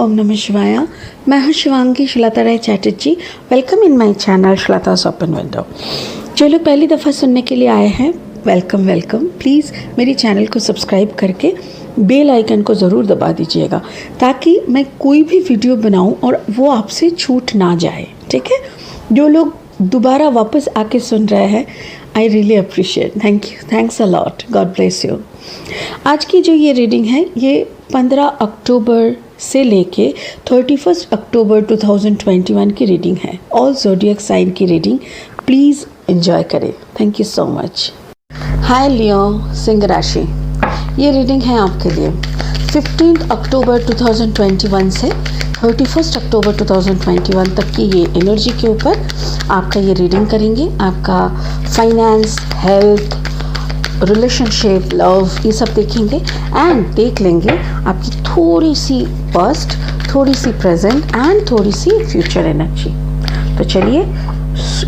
ओम नमः शिवाय। मैं हूं Shivangi Shweta Rai Chatterjee. Welcome in my channel Shweta's open window. जो लोग पहली दफ़ा सुनने के लिए आए हैं, वेलकम वेलकम। प्लीज़ मेरी चैनल को सब्सक्राइब करके बेल आइकन को ज़रूर दबा दीजिएगा ताकि मैं कोई भी वीडियो बनाऊं और वो आपसे छूट ना जाए, ठीक है। जो लोग दोबारा वापस आके सुन रहे हैं, I really appreciate, thank you, thanks a lot, God bless you. आज की जो ये रीडिंग है ये 15 अक्टूबर से लेके 31 अक्टूबर 2021 की रीडिंग है। ऑल ज़ोडिएक साइन की रीडिंग, प्लीज़ एंजॉय करें। Thank you so much. Hi Leo, सिंह राशि, ये रीडिंग है आपके लिए 15 अक्टूबर 2021 से 31 अक्टूबर 2021 तक की ये एनर्जी के ऊपर आपका ये रीडिंग करेंगे। आपका फाइनेंस, हेल्थ, रिलेशनशिप, लव, ये सब देखेंगे एंड देख लेंगे आपकी थोड़ी सी पास्ट, थोड़ी सी प्रेजेंट एंड थोड़ी सी फ्यूचर एनर्जी। तो चलिए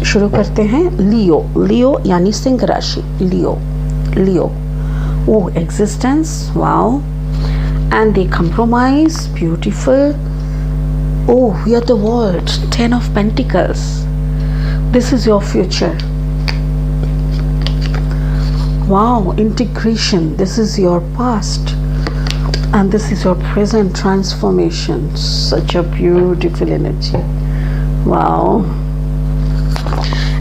शुरू करते हैं। लियो, लियो यानी सिंह राशि। Leo, Leo, oh existence, wow, and they compromise, beautiful. Oh, we are the world, 10 of Pentacles. This is your future. Wow, integration, this is your past and this is your present transformation. Such a beautiful energy. Wow,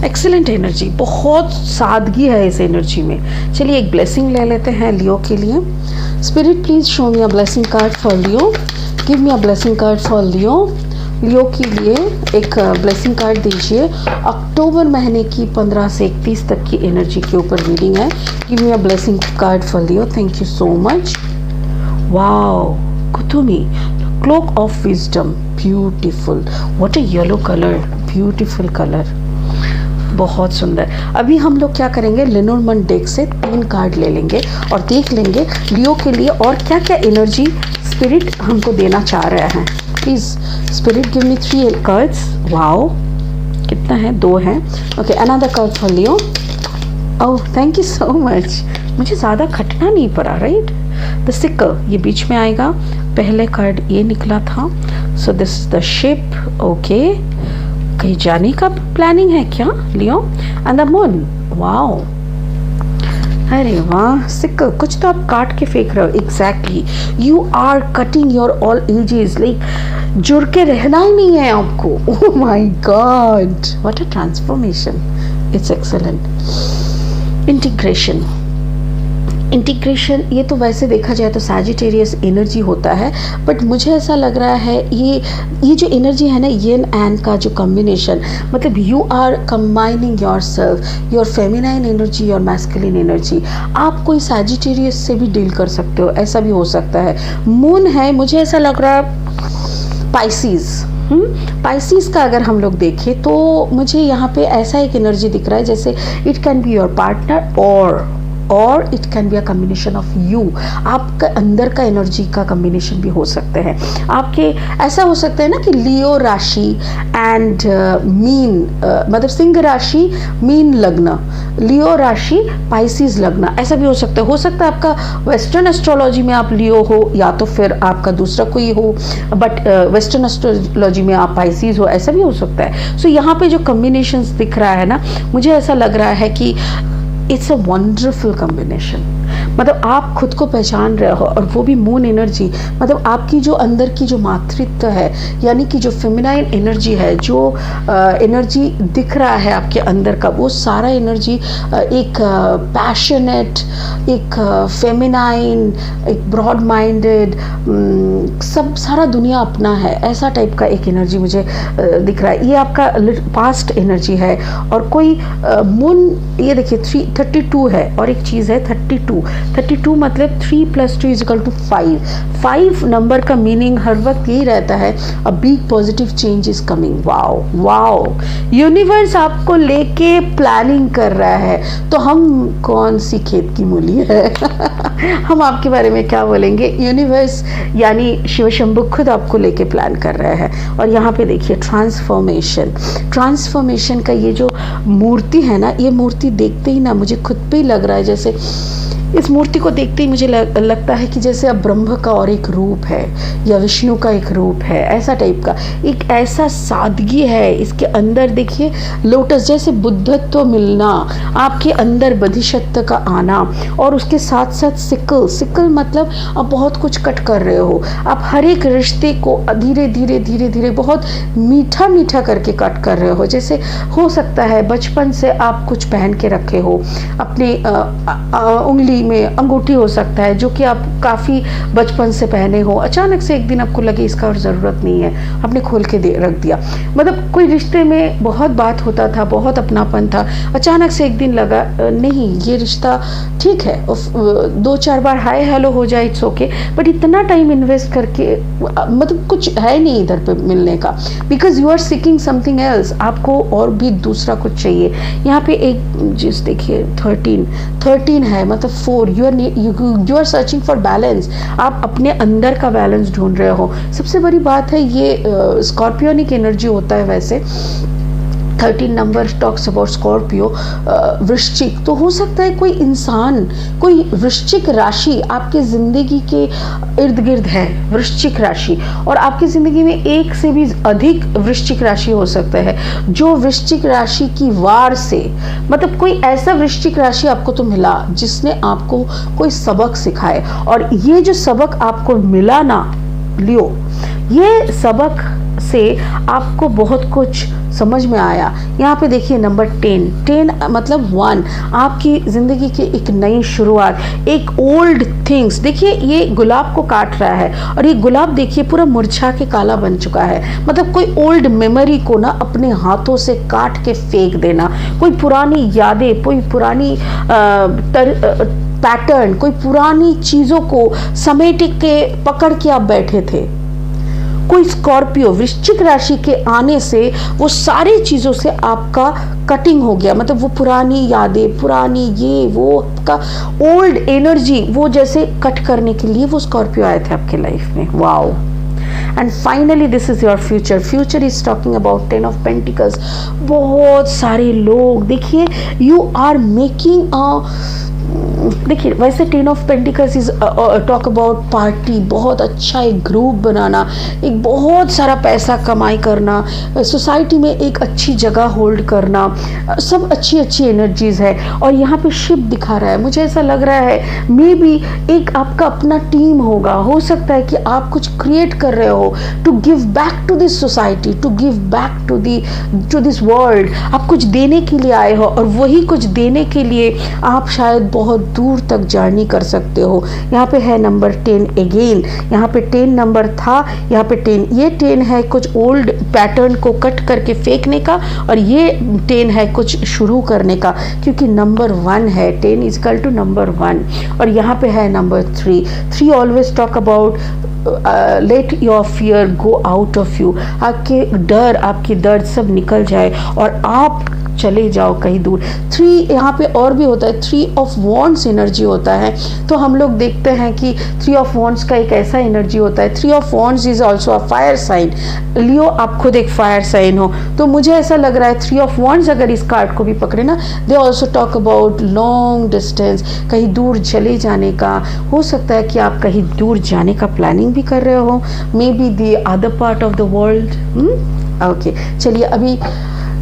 excellent energy, बहुत सादगी है इस energy में। चलिए एक blessing ले लेते हैं लियो के लिए। Spirit please show me a blessing card for Leo, give me a blessing card for Leo. Leo के लिए एक ब्लेसिंग कार्ड दीजिए। अक्टूबर महीने की 15 से 31 तक की एनर्जी के ऊपर रीडिंग है। Give me a blessing card for Leo, thank you so much. Wow, Kuthumi, cloak of wisdom, beautiful, what a yellow colour, beautiful colour, बहुत सुंदर। अभी हम लोग क्या करेंगे, लेनोर्मन डेक से 3 कार्ड ले लेंगे और देख लेंगे लियो के लिए और क्या क्या एनर्जी स्पिरिट हमको देना चाह रहे हैं। Please spirit give me 3 cards. Wow, कितना है, 2 हैं। Okay, another card for Leo. Oh thank you so much, मुझे ज़्यादा खटना नहीं पड़ा, राइट। द सिक्कर, ये बीच में आएगा। पहले कार्ड ये निकला था, so this is the ship. Okay, कहीं जाने का प्लानिंग है क्या लियो। एंड द मून, वाओ, अरे वाह, सिक्कर, कुछ तो आप काट के फेंक रहे हो। Exactly, you are cutting your all edges, like जुड़ के रहना ही नहीं है आपको। Oh my god, what a transformation, it's excellent. Integration, integration, ये तो वैसे देखा जाए तो सैजिटेरियस एनर्जी होता है, बट मुझे ऐसा लग रहा है ये जो एनर्जी है ना, येन एंड का जो कॉम्बिनेशन, मतलब you are combining your self, your feminine energy, your masculine energy. आप कोई सैजिटेरियस से भी डील कर सकते हो, ऐसा भी हो सकता है। मून है, मुझे ऐसा लग रहा है पाइसीज। पाइसीज का अगर हम लोग देखें तो मुझे यहाँ पे ऐसा एक एनर्जी दिख रहा है जैसे it can be your partner और it can be a combination of you. आपका अंदर का एनर्जी का कम्बिनेशन भी हो सकते हैं। आपके ऐसा हो सकता है ना कि लियो राशि एंड मीन, मतलब सिंह राशि मीन लग्न, लियो राशि पाइसीज लग्न, ऐसा भी हो सकता है। हो सकता है आपका वेस्टर्न एस्ट्रोलॉजी में आप लियो हो या तो फिर आपका दूसरा कोई हो, बट वेस्टर्न एस्ट्रोलॉजी में आप पाइसीज हो, ऐसा भी हो सकता है। सो यहाँ पे जो कम्बिनेशंस दिख रहा है ना, मुझे ऐसा लग रहा है कि इट्स अ वंडरफुल कॉम्बिनेशन। मतलब आप खुद को पहचान रहे हो और वो भी मून एनर्जी, मतलब आपकी जो अंदर की जो मातृत्व है, यानी कि जो फेमिनाइन एनर्जी है, जो एनर्जी दिख रहा है आपके अंदर का, वो सारा एनर्जी एक पैशनेट, एक फेमिनाइन, एक ब्रॉड माइंडेड, सब सारा दुनिया अपना है, ऐसा टाइप का एक एनर्जी मुझे दिख रहा है। ये आपका पास्ट एनर्जी है। और कोई मून, ये देखिए 32 है और एक चीज़ है 32 मतलब 3 + 2 = 5। 5 नंबर का मीनिंग हर वक्त यही रहता है, a big positive change is coming. Wow wow, universe आपको लेके प्लानिंग कर रहा है, तो हम कौन सी खेत की मूली है। हम आपके बारे में क्या बोलेंगे, यूनिवर्स यानी शिव शंभु खुद आपको लेके प्लान कर रहे हैं। और यहाँ पे देखिए ट्रांसफॉर्मेशन, ट्रांसफॉर्मेशन का ये जो मूर्ति है ना, ये मूर्ति देखते ही ना मुझे खुद पे ही लग रहा है जैसे इस मूर्ति को देखते ही मुझे लगता है कि जैसे अब ब्रह्म का और एक रूप है या विष्णु का एक रूप है, ऐसा टाइप का एक ऐसा सादगी है इसके अंदर। देखिए लोटस जैसे बुद्धत्व मिलना, आपके अंदर बोधिसत्व का आना, और उसके साथ साथ सिकल मतलब आप बहुत कुछ कट कर रहे हो। आप हर एक रिश्ते को धीरे धीरे बहुत मीठा मीठा करके कट कर रहे हो। जैसे हो सकता है बचपन से आप कुछ पहन के रखे हो अपने उंगली में, अंगूठी हो सकता है जो कि आप काफ़ी बचपन से पहने हो, अचानक से एक दिन आपको लगे इसका और ज़रूरत नहीं है, आपने खोल के रख दिया। मतलब कोई रिश्ते में बहुत बात होता था, बहुत अपनापन था, अचानक से एक दिन लगा नहीं ये रिश्ता ठीक है, 2-4 बार हाय हेलो हो जाए इट्स ओके, बट इतना टाइम इन्वेस्ट करके मतलब कुछ है नहीं इधर पे मिलने का, because you are seeking something else, आपको और भी दूसरा कुछ चाहिए। यहाँ पे एक चीज देखिए 13 है, मतलब 4, you are searching for balance, आप अपने अंदर का बैलेंस ढूंढ रहे हो। सबसे बड़ी बात है ये स्कॉर्पियोनिक एनर्जी होता है वैसे। 13 नंबर टॉक्स अबाउट स्कॉर्पियो, वृश्चिक, तो हो सकता है कोई इंसान, कोई वृश्चिक राशि आपके ज़िंदगी के इर्द गिर्द है, वृश्चिक राशि, और आपकी ज़िंदगी में एक से भी अधिक वृश्चिक राशि हो सकता है, जो वृश्चिक राशि की वार से, मतलब कोई ऐसा वृश्चिक राशि आपको तो मिला जिसने आपको कोई सबक सिखाए, और ये जो सबक आपको मिला ना लियो, ये सबक से आपको बहुत कुछ समझ में आया। यहाँ पे देखिए नंबर 10 मतलब 1, आपकी ज़िंदगी की एक नई शुरुआत, एक ओल्ड थिंग्स। देखिए ये गुलाब को काट रहा है और ये गुलाब देखिए पूरा मुरझा के काला बन चुका है, मतलब कोई ओल्ड मेमोरी को ना अपने हाथों से काट के फेंक देना, कोई पुरानी यादें, कोई पुरानी पैटर्न, कोई पुरानी चीज़ों को समेट के पकड़ के आप बैठे थे। कोई स्कॉर्पियो वृश्चिक राशि के आने से वो सारी चीज़ों से आपका कटिंग हो गया, मतलब वो पुरानी यादें, पुरानी ये वो आपका ओल्ड एनर्जी, वो जैसे कट करने के लिए वो स्कॉर्पियो आए थे आपके लाइफ में। Wow. And finally this is your future is talking about 10 of pentacles. बहुत सारे लोग देखिए यू आर मेकिंग देखिए वैसे 10 of pentacles is talk about party, बहुत अच्छा एक ग्रुप बनाना, एक बहुत सारा पैसा कमाई करना, सोसाइटी में एक अच्छी जगह होल्ड करना, सब अच्छी एनर्जीज है। और यहाँ पे शिप दिखा रहा है, मुझे ऐसा लग रहा है मे बी एक आपका अपना टीम होगा, हो सकता है कि आप कुछ क्रिएट कर रहे हो to give back to this society, to give back to this world. आप कुछ देने के लिए आए हो और वही कुछ देने के लिए आप शायद बहुत दूर तक जर्नी कर सकते हो। यहाँ पे है नंबर 10 अगेन, यहाँ पे 10 नंबर था, यहाँ पे 10, ये 10 है कुछ ओल्ड पैटर्न को कट करके फेंकने का, और ये 10 है कुछ शुरू करने का, क्योंकि नंबर 1 है, 10 इज इक्वल टू नंबर 1। और यहाँ पे है number 3 always talk about let your fear go out of you, आपके डर, आपकी दर्द सब निकल जाए और आप चले जाओ कहीं दूर। 3 यहाँ पे और भी होता है, 3 ऑफ वॉन्ड्स एनर्जी होता है, तो हम लोग देखते हैं कि 3 ऑफ वॉन्ड्स का एक ऐसा एनर्जी होता है। 3 of wands is also a fire sign. Leo आप खुद एक फायर साइन हो, तो मुझे ऐसा लग रहा है 3 ऑफ वॉन्ड्स अगर इस कार्ड को भी पकड़े ना, they also talk about long distance, कहीं दूर चले जाने का। हो सकता है कि आप कहीं दूर जाने का प्लानिंग भी कर रहे हो, may be the other part of the world. Okay चलिए अभी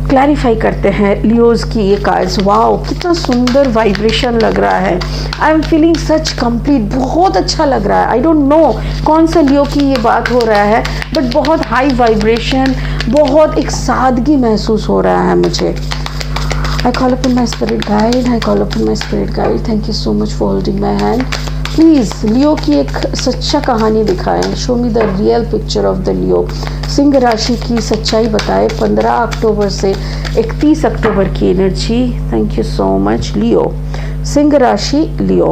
क्लैरिफाई करते हैं लियोज की ये कार्ड्स। वाओ कितना सुंदर वाइब्रेशन लग रहा है, I am feeling such complete, बहुत अच्छा लग रहा है। आई डोंट नो कौन सा लियो की ये बात हो रहा है, बट बहुत हाई वाइब्रेशन, बहुत एक सादगी महसूस हो रहा है मुझे। I call upon my spirit guide, I call upon my spirit guide, thank you so much for holding my hand. Please Leo की एक सच्चा कहानी दिखाएं, show me the real picture of the Leo. सिंह राशि की सच्चाई बताएं, 15 अक्टूबर से 31 अक्टूबर की energy. Thank you so much Leo. सिंह राशि Leo,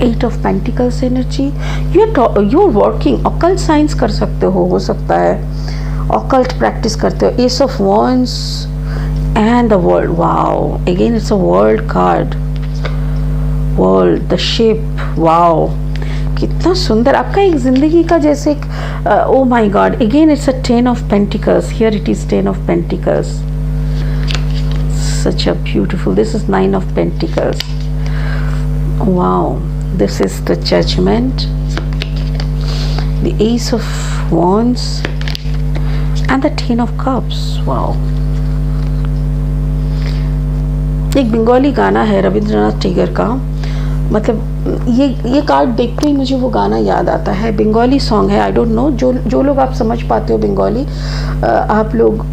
8 of pentacles energy. You are working, occult science कर सकते हो सकता है ऑकल्ट प्रैक्टिस करते हो। Ace of wands and the world. Wow again it's a world card, world, the ship. Wow कितना सुंदर आपका एक जिंदगी का जैसे एक oh my god, again it's a 10 of pentacles, here it is 10 of pentacles, such a beautiful, this is 9 of pentacles. Wow, this is the Judgment, the Ace of Wands and the Ten of Cups. Wow. एक बंगाली गाना है रविंद्रनाथ टैगोर का, मतलब ये card देखते ही मुझे वो गाना याद आता है। बंगाली सॉन्ग है, आई डोंट नो, जो लोग आप समझ पाते हो बंगाली, आप लोग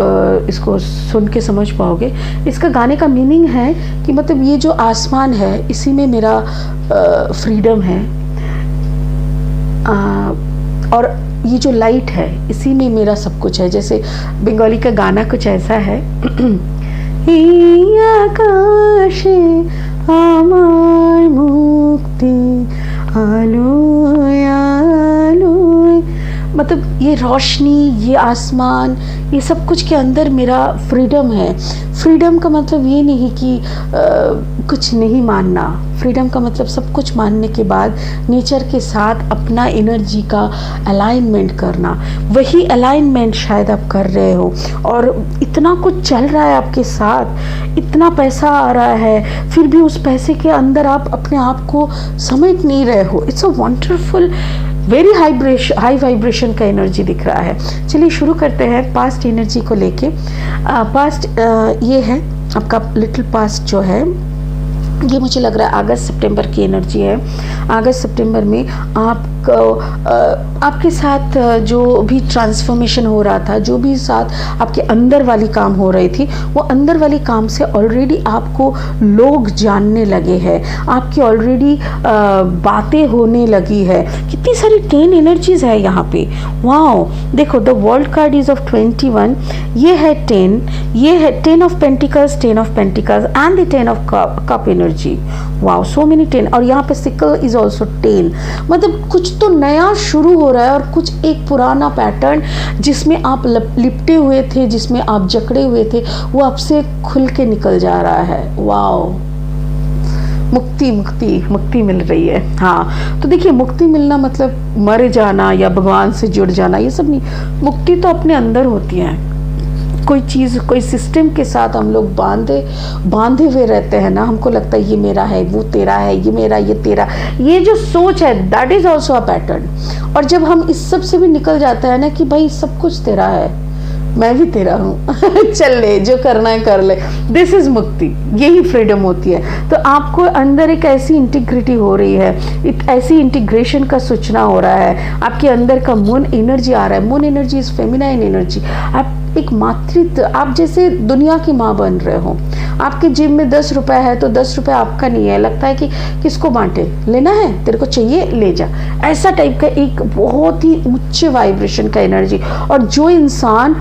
इसको सुन के समझ पाओगे। इसका गाने का मीनिंग है कि मतलब ये जो आसमान है इसी में मेरा फ्रीडम है, और ये जो लाइट है इसी में मेरा सब कुछ है। जैसे बंगाली का गाना कुछ ऐसा है आकाशे আমার মুক্তি আলোয় আলোয়, मतलब ये रोशनी, ये आसमान, ये सब कुछ के अंदर मेरा फ्रीडम है। फ्रीडम का मतलब ये नहीं कि कुछ नहीं मानना, फ्रीडम का मतलब सब कुछ मानने के बाद नेचर के साथ अपना एनर्जी का अलाइनमेंट करना। वही अलाइनमेंट शायद आप कर रहे हो, और इतना कुछ चल रहा है आपके साथ, इतना पैसा आ रहा है, फिर भी उस पैसे के अंदर आप अपने आप को समेट नहीं रहे हो। It's a wonderful, very high vibration का एनर्जी दिख रहा है। चलिए शुरू करते हैं पास्ट एनर्जी को लेके। पास्ट ये है आपका लिटिल पास्ट जो है, ये मुझे लग रहा है अगस्त सितंबर की एनर्जी है। अगस्त सितंबर में आपके साथ जो भी ट्रांसफॉर्मेशन हो रहा था, जो भी साथ आपके अंदर वाली काम हो रही थी, वो अंदर वाली काम से ऑलरेडी आपको लोग जानने लगे हैं, आपकी ऑलरेडी बातें होने लगी है। कितनी सारी 10 एनर्जीज है यहाँ पे। वाओ, देखो the world card is of 21, ये है 10, ये है 10 of pentacles, 10 of pentacles and the 10 of cup energy. Wow, so many 10, और यहाँ पे सिकल इज ऑल्सो 10। मतलब कुछ तो नया शुरू हो रहा है, और कुछ एक पुराना पैटर्न जिसमें आप लिपटे हुए थे, जिसमें आप जकड़े हुए थे, वो आपसे खुल के निकल जा रहा है। वाओ, मुक्ति मुक्ति मुक्ति मिल रही है। हाँ, तो देखिए मुक्ति मिलना मतलब मर जाना या भगवान से जुड़ जाना, ये सब नहीं। मुक्ति तो अपने अंदर होती है। कोई चीज़, कोई सिस्टम के साथ हम लोग बांधे हुए रहते हैं ना, हमको लगता है ये मेरा है, वो तेरा है, ये मेरा, ये तेरा, ये जो सोच है that is also a pattern. और जब हम इस सब से भी निकल जाते हैं ना कि भाई सब कुछ तेरा है, मैं भी तेरा हूँ चल ले, जो करना है कर ले, दिस इज मुक्ति, यही फ्रीडम होती है। तो आपको अंदर एक ऐसी इंटीग्रिटी हो रही है, एक ऐसी इंटीग्रेशन का सूचना हो रहा है। आपके अंदर का मून एनर्जी आ रहा है। Moon energy is feminine energy. आप एक मातृत्व, आप जैसे दुनिया की माँ बन रहे हो। आपके जेब में 10 रुपए है तो 10 रुपए आपका नहीं है, लगता है कि किसको बांटे, लेना है, तेरे को चाहिए ले जा, ऐसा टाइप का एक बहुत ही उच्च वाइब्रेशन का एनर्जी। और जो इंसान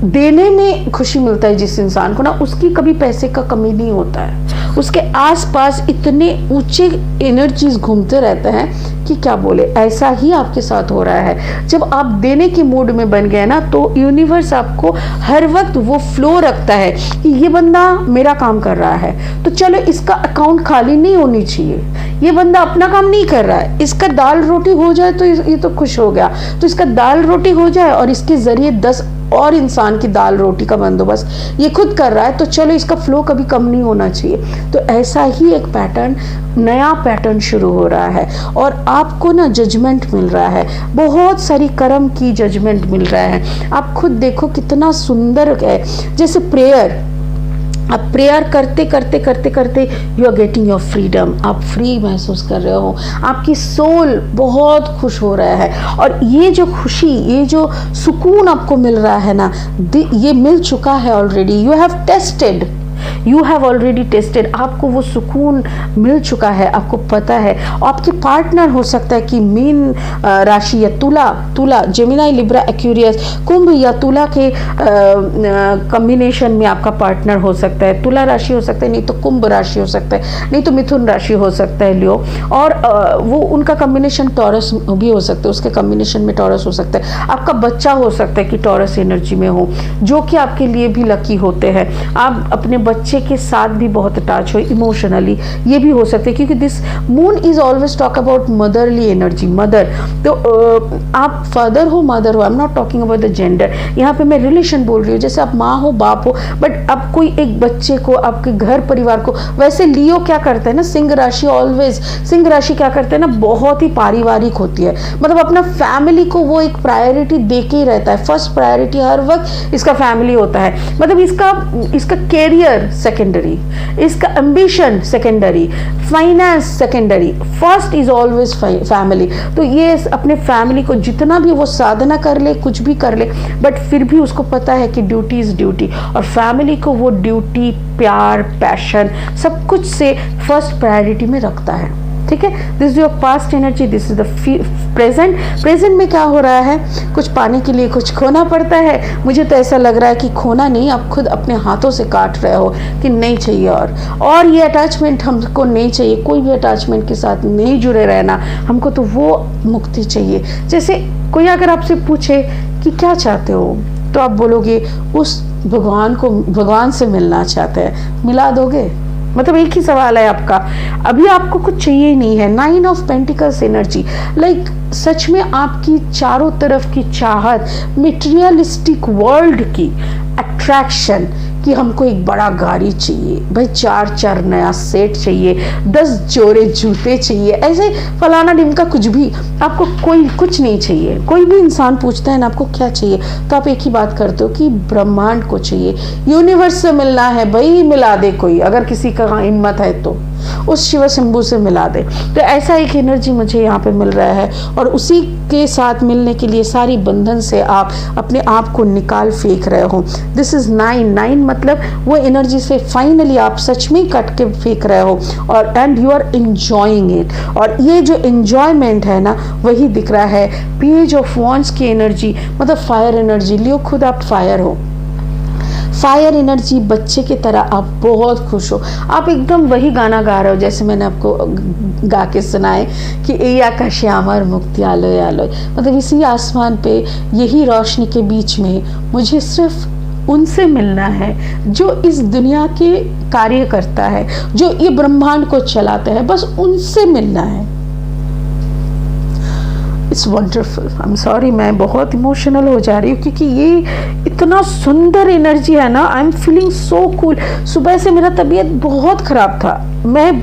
देने में खुशी मिलता है, जिस इंसान को ना, उसकी कभी पैसे का कमी नहीं होता है। उसके आसपास इतने ऊंचे एनर्जीज घूमते रहते हैं कि क्या बोले। ऐसा ही आपके साथ हो रहा है। जब आप देने के मूड में बन गए ना, तो यूनिवर्स आपको हर वक्त वो फ्लो रखता है कि ये बंदा मेरा काम कर रहा है, तो चलो इसका अकाउंट खाली नहीं होनी चाहिए। ये बंदा अपना काम नहीं कर रहा है, इसका दाल रोटी हो जाए तो ये तो खुश हो गया, तो इसका दाल रोटी हो जाए और इसके जरिए 10 और इंसान की दाल रोटी का बंदोबस्त ये खुद कर रहा है, तो चलो इसका फ्लो कभी कम नहीं होना चाहिए। तो ऐसा ही एक पैटर्न, नया पैटर्न शुरू हो रहा है, और आपको ना जजमेंट मिल रहा है, बहुत सारी कर्म की जजमेंट मिल रहा है। आप खुद देखो कितना सुंदर है। जैसे प्रेयर, आप प्रेयर करते करते करते करते you are getting your freedom, आप फ्री महसूस कर रहे हो, आपकी सोल बहुत खुश हो रहा है। और ये जो खुशी, ये जो सुकून आपको मिल रहा है ना, ये मिल चुका है already. You have tested, you have already tested, आपको वो सुकून मिल चुका है, आपको पता है। आपके पार्टनर हो सकता है कि मीन राशि या तुला, जेमिनाई, लिब्रा, एक्वेरियस, कुंभ या तुला के कॉम्बिनेशन में आपका पार्टनर हो सकता है। तुला राशि हो सकता है, नहीं तो कुंभ राशि हो सकता है, नहीं तो मिथुन राशि हो सकता है, लियो। और वो उनका कॉम्बिनेशन टॉरस भी हो सकता है, उसके कॉम्बिनेशन में टॉरस हो सकता है। आपका बच्चा हो सकता है कि टॉरस एनर्जी में हो, जो कि आपके लिए भी लकी होते हैं। आप अपने बच्चे के साथ भी बहुत अटैच हो इमोशनली, ये भी हो सकता है, क्योंकि this moon is always talk about motherly energy, mother. तो आप फादर हो मदर हो, I am not talking about the gender, यहाँ पे मैं रिलेशन बोल रही हूँ, जैसे आप माँ हो बाप हो, बट अब कोई एक बच्चे को, आपके घर परिवार को। वैसे लियो क्या करते हैं ना, सिंह राशि ऑलवेज, सिंह राशि क्या करते हैं ना, बहुत ही पारिवारिक होती है, मतलब अपना फैमिली को वो एक प्रायोरिटी दे के ही रहता है, फर्स्ट प्रायोरिटी हर वक्त इसका फैमिली होता है, मतलब इसका कैरियर सेकेंडरी, इसका ambition secondary, finance secondary, first is always family. तो ये अपने फैमिली को जितना भी वो साधना कर ले, कुछ भी कर ले, बट फिर भी उसको पता है कि ड्यूटी इज ड्यूटी, और फैमिली को वो ड्यूटी, प्यार, पैशन, सब कुछ से फर्स्ट प्रायोरिटी में रखता है। ठीक है, this is your past energy, this is the present. Present में क्या हो रहा है, कुछ पाने के लिए कुछ खोना पड़ता है। मुझे तो ऐसा लग रहा है कि खोना नहीं, आप खुद अपने हाथों से काट रहे हो कि नहीं चाहिए, और ये अटैचमेंट हमको नहीं चाहिए, कोई भी अटैचमेंट के साथ नहीं जुड़े रहना, हमको तो वो मुक्ति चाहिए। जैसे कोई अगर आपसे पूछे कि क्या चाहते हो, तो आप बोलोगे उस भगवान से मिलना चाहते हैं, मिला दोगे? मतलब एक ही सवाल है आपका, अभी आपको कुछ चाहिए ही नहीं है। 9 of pentacles energy, like such में आपकी चारों तरफ की चाहत, मटेरियलिस्टिक वर्ल्ड की अट्रैक्शन, कि हमको एक बड़ा गाड़ी चाहिए भाई, 4 नया सेट चाहिए, 10 जोड़े जूते चाहिए, ऐसे फलाना ढिमका कुछ भी, आपको कोई कुछ नहीं चाहिए। कोई भी इंसान पूछता है ना आपको क्या चाहिए, तो आप एक ही बात करते हो कि ब्रह्मांड को चाहिए, यूनिवर्स से मिलना है भाई, मिला दे कोई, अगर किसी का हिम्मत है तो उस शिव शंभू से मिला दे। तो ऐसा एक एनर्जी मुझे यहाँ पे मिल रहा है, और उसी के साथ मिलने के लिए सारी बंधन से आप अपने आप को निकाल फेंक रहे हो। दिस इज 9 मतलब वो एनर्जी से फाइनली आप सच में कट के फेंक रहे हो, और and you are enjoying it. और ये जो एंजॉयमेंट है ना, वही दिख रहा है। पेज ऑफ वॉन्ड्स की एनर्जी मतलब फायर एनर्जी, लियो खुद आप फायर हो, फायर एनर्जी, बच्चे की तरह आप बहुत खुश हो, आप एकदम वही गाना गा रहे हो जैसे मैंने आपको गा के सुनाए कि ए आकाशे आमर मुक्ति आलोय आलोय, मतलब इसी आसमान पे यही रोशनी के बीच में मुझे सिर्फ उनसे मिलना है जो इस दुनिया के कार्य करता है, जो ये ब्रह्मांड को चलाता है, बस उनसे मिलना है। It's wonderful. I am sorry, मैं बहुत इमोशनल हो जा रही हूँ क्योंकि ये इतना सुंदर एनर्जी है ना। I am feeling so cool. सुबह से मेरा तबीयत बहुत ख़राब था, मैं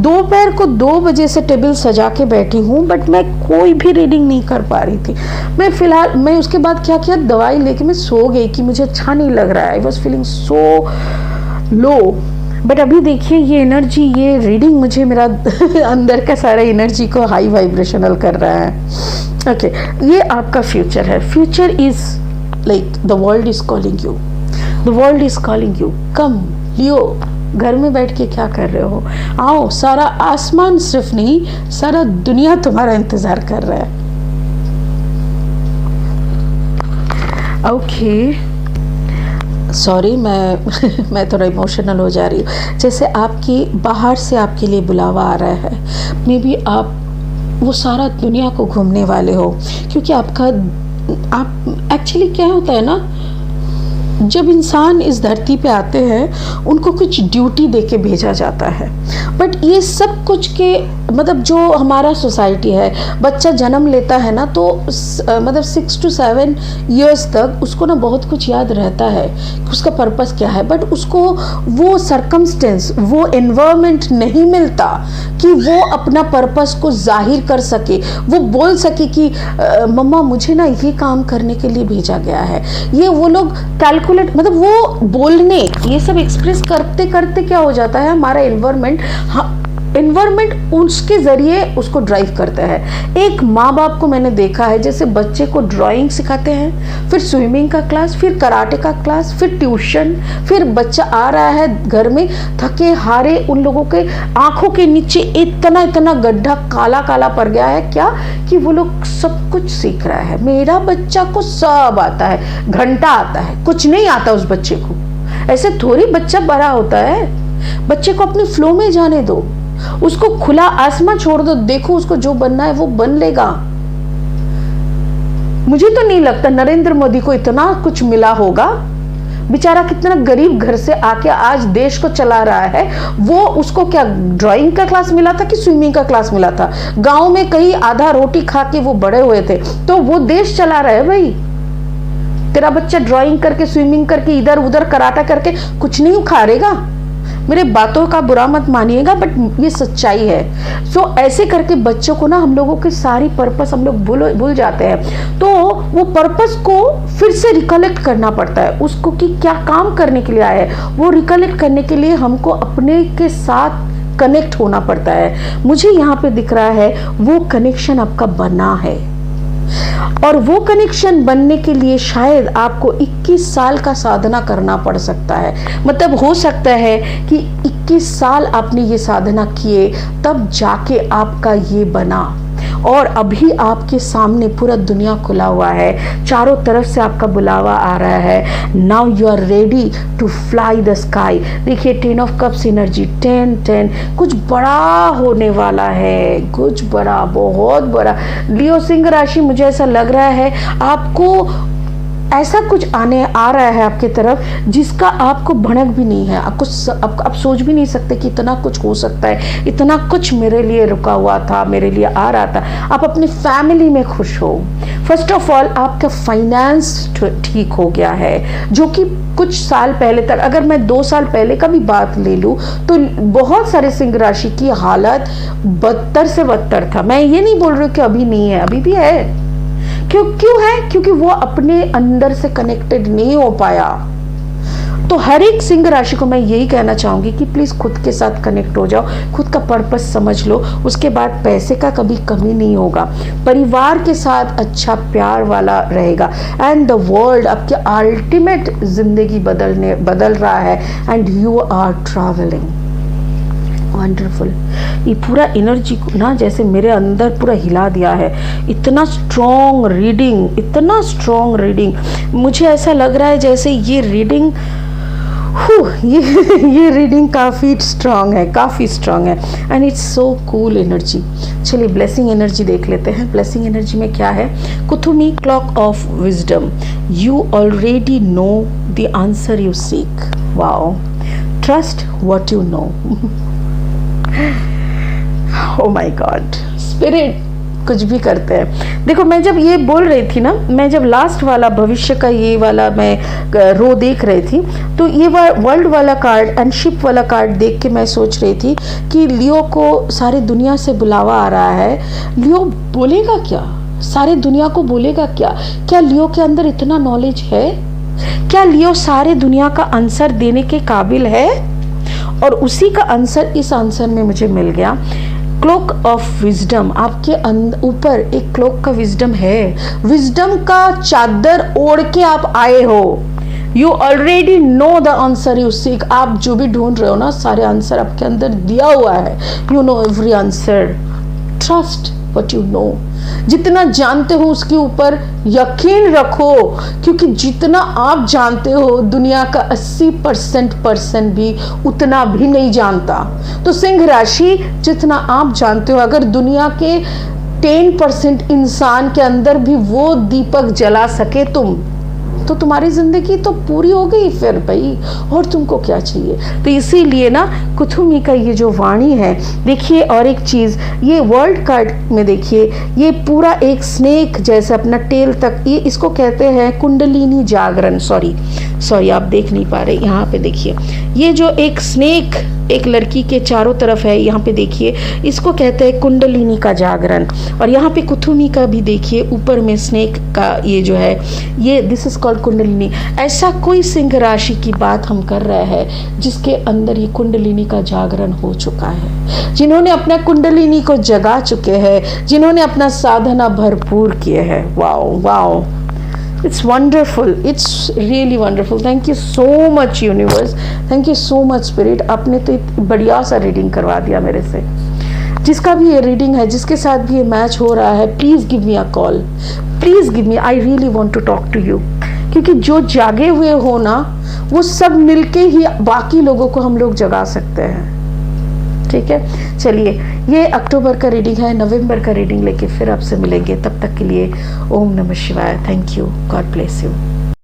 दोपहर को 2 बजे से टेबल सजा के बैठी हूँ, बट मैं कोई भी रीडिंग नहीं कर पा रही थी। मैं उसके बाद क्या किया, दवाई लेके मैं सो गई कि मुझे अच्छा नहीं लग रहा है। I was feeling so low, but अभी देखिए ये एनर्जी, ये रीडिंग मुझे मेरा अंदर का सारा एनर्जी को हाई वाइब्रेशनल कर रहा है। ओके, ये आपका फ्यूचर है। Future is like the world is calling you, the world is calling you, come Leo. घर में बैठ के क्या कर रहे हो, आओ। सारा आसमान सिर्फ नहीं, सारा दुनिया तुम्हारा इंतजार कर रहा है। ओके सॉरी, मैं थोड़ा इमोशनल हो जा रही हूँ। जैसे आपकी बाहर से आपके लिए बुलावा आ रहा है, मे बी आप वो सारा दुनिया को घूमने वाले हो, क्योंकि आप एक्चुअली क्या होता है ना, जब इंसान इस धरती पे आते हैं उनको कुछ ड्यूटी दे के भेजा जाता है। बट ये सब कुछ के मतलब जो हमारा सोसाइटी है, बच्चा जन्म लेता है ना तो मतलब 6 to 7 इयर्स तक उसको ना बहुत कुछ याद रहता है कि उसका पर्पस क्या है, बट उसको वो सरकमस्टेंस, वो एनवायरनमेंट नहीं मिलता कि वो अपना पर्पस को जाहिर कर सके, वो बोल सके कि मम्मा मुझे ना ये काम करने के लिए भेजा गया है। ये वो लोग कैलकुलेट, मतलब वो बोलने, ये सब एक्सप्रेस करते करते क्या हो जाता है, हमारा एनवायरनमेंट उसके ज़रिए उसको ड्राइव करता है। एक माँ बाप को मैंने देखा है, जैसे बच्चे को ड्राइंग सिखाते हैं, फिर स्विमिंग का क्लास, फिर कराटे का क्लास, फिर ट्यूशन, फिर बच्चा आ रहा है घर में थके हारे, उन लोगों के आंखों के नीचे इतना इतना गड्ढा काला काला पड़ गया है, क्या कि वो लोग सब कुछ सीख रहा है। मेरा बच्चा को सब आता है, घंटा आता है, कुछ नहीं आता उस बच्चे को। ऐसे थोड़ी बच्चा बड़ा होता है। बच्चे को अपने फ्लो में जाने दो, उसको खुला आसमान छोड़ दो, देखो उसको जो बनना है वो बन लेगा। मुझे तो नहीं लगता नरेंद्र मोदी को इतना कुछ मिला होगा, बेचारा कितना गरीब घर से आके आज देश को चला रहा है। वो उसको क्या ड्राइंग का क्लास मिला था कि स्विमिंग का क्लास मिला था? गांव में कहीं आधा रोटी खा के वो बड़े हुए थे, तो वो देश चला रहा है भाई। तेरा बच्चा ड्राइंग करके, स्विमिंग करके, इधर उधर कराटा करके कुछ नहीं उखाड़ेगा। मेरे बातों का बुरा मत मानिएगा, बट ये सच्चाई है। सो ऐसे करके बच्चों को ना हम लोगों के सारी पर्पस हम लोग भूल जाते हैं। तो वो पर्पस को फिर से रिकलेक्ट करना पड़ता है, उसको कि क्या काम करने के लिए आया है। वो रिकलेक्ट करने के लिए हमको अपने के साथ कनेक्ट होना पड़ता है। मुझे यहाँ पे दिख रहा है वो कनेक्शन आपका बना है, और वो कनेक्शन बनने के लिए शायद आपको 21 साल का साधना करना पड़ सकता है। मतलब हो सकता है कि 21 साल आपने ये साधना किए, तब जाके आपका ये बना, और अभी आपके सामने पूरा दुनिया खुला हुआ है, चारों तरफ से आपका बुलावा आ रहा है। Now you are ready to fly the sky. देखिए 10 ऑफ कप्स एनर्जी, 10 कुछ बड़ा होने वाला है, कुछ बड़ा, बहुत बड़ा। लियो सिंह राशि, मुझे ऐसा लग रहा है आपको ऐसा कुछ आ रहा है आपकी तरफ जिसका आपको भनक भी नहीं है। आप सोच भी नहीं सकते कि इतना कुछ हो सकता है, इतना कुछ मेरे लिए रुका हुआ था, मेरे लिए आ रहा था। आप अपनी फैमिली में खुश हो। फर्स्ट ऑफ ऑल आपका फाइनेंस ठीक हो गया है, जो कि कुछ साल पहले तक, अगर मैं 2 साल पहले का भी बात ले लूँ तो बहुत सारे सिंह राशि की हालत बदतर से बदतर था। मैं ये नहीं बोल रही हूँ कि अभी नहीं है, अभी भी है। क्यों है? क्योंकि वो अपने अंदर से कनेक्टेड नहीं हो पाया। तो हर एक सिंह राशि को मैं यही कहना चाहूंगी कि प्लीज खुद के साथ कनेक्ट हो जाओ, खुद का पर्पस समझ लो, उसके बाद पैसे का कभी कमी नहीं होगा, परिवार के साथ अच्छा प्यार वाला रहेगा, एंड द वर्ल्ड आपके अल्टीमेट जिंदगी बदल रहा है, and you are travelling. Wonderful. ये पूरा एनर्जी को ना जैसे मेरे अंदर पूरा हिला दिया है। इतना स्ट्रॉन्ग रीडिंग, इतना स्ट्रॉन्ग रीडिंग। मुझे ऐसा लग रहा है जैसे ये रीडिंग ये रीडिंग काफ़ी स्ट्रॉन्ग है, काफ़ी स्ट्रॉन्ग है, and it's so cool energy. चलिए ब्लेसिंग एनर्जी देख लेते हैं। ब्लेसिंग एनर्जी में क्या है? Kuthumi, clock of wisdom. You already know the answer you seek. Wow. Trust what you know. Oh my God, spirit कुछ भी करते हैं। देखो मैं जब ये बोल रही थी ना, मैं जब लास्ट वाला भविष्य का ये वाला मैं रो देख रही थी, तो ये वर्ल्ड वाला कार्ड एंड शिप वाला कार्ड देख के मैं सोच रही थी कि लियो को सारी दुनिया से बुलावा आ रहा है। लियो बोलेगा क्या? सारे दुनिया को बोलेगा क्या? क्या लियो के अंदर इतना नॉलेज है? क्या लियो सारे दुनिया का आंसर देने के काबिल है? और उसी का आंसर इस आंसर में मुझे मिल गया। क्लोक ऑफ विजडम, आपके ऊपर एक क्लोक का विजडम है। विजडम का चादर ओढ़ के आप आए हो। You already know the answer you seek. आप जो भी ढूंढ रहे हो ना, सारे आंसर आपके अंदर दिया हुआ है। You know every answer. Trust what you no. जितना जानते हो उसके ऊपर यकीन रखो, क्योंकि जितना आप जानते हो दुनिया का 80% भी उतना भी नहीं जानता। तो सिंह राशि, जितना आप जानते हो, अगर दुनिया के 10% इंसान के अंदर भी वो दीपक जला सके तुम, तो तुम्हारी जिंदगी तो पूरी हो गई फिर भाई, और तुमको क्या चाहिए। तो इसीलिए ना कुथुमी का ये जो वाणी है, देखिए। और एक चीज, ये वर्ल्ड कार्ड में देखिए, ये पूरा एक स्नेक जैसे अपना टेल तक, ये इसको कहते हैं कुंडलिनी जागरण। सॉरी आप देख नहीं पा रहे, यहाँ पे देखिए, ये जो एक स्नेक एक लड़की के चारों तरफ है, यहाँ पे देखिए, इसको कहते हैं कुंडलिनी का जागरण। और यहाँ पे कुथुमी का भी देखिए, ऊपर में स्नेक का ये जो है, ये दिस इज कॉल्ड कुंडलिनी। ऐसा कोई सिंह राशि की बात हम कर रहे हैं जिसके अंदर ये कुंडलिनी का जागरण हो चुका है, जिन्होंने अपना कुंडलिनी को जगा चुके हैं, जिन्होंने अपना साधना भरपूर किए हैं। Wow wow, It's wonderful. It's really wonderful. Thank you so much universe. Thank you so much spirit. आपने तो एक बढ़िया सा रीडिंग करवा दिया मेरे से। जिसका भी ये रीडिंग है, जिसके साथ भी ये मैच हो रहा है, please give me a call, please give me, I really want to talk to you. क्योंकि जो जागे हुए हो ना, वो सब मिलके ही बाकी लोगों को हम लोग जगा सकते हैं। ठीक है, चलिए, ये अक्टूबर का रीडिंग है। नवंबर का रीडिंग लेके फिर आपसे मिलेंगे। तब तक के लिए ओम नमः शिवाय। Thank you, God bless you.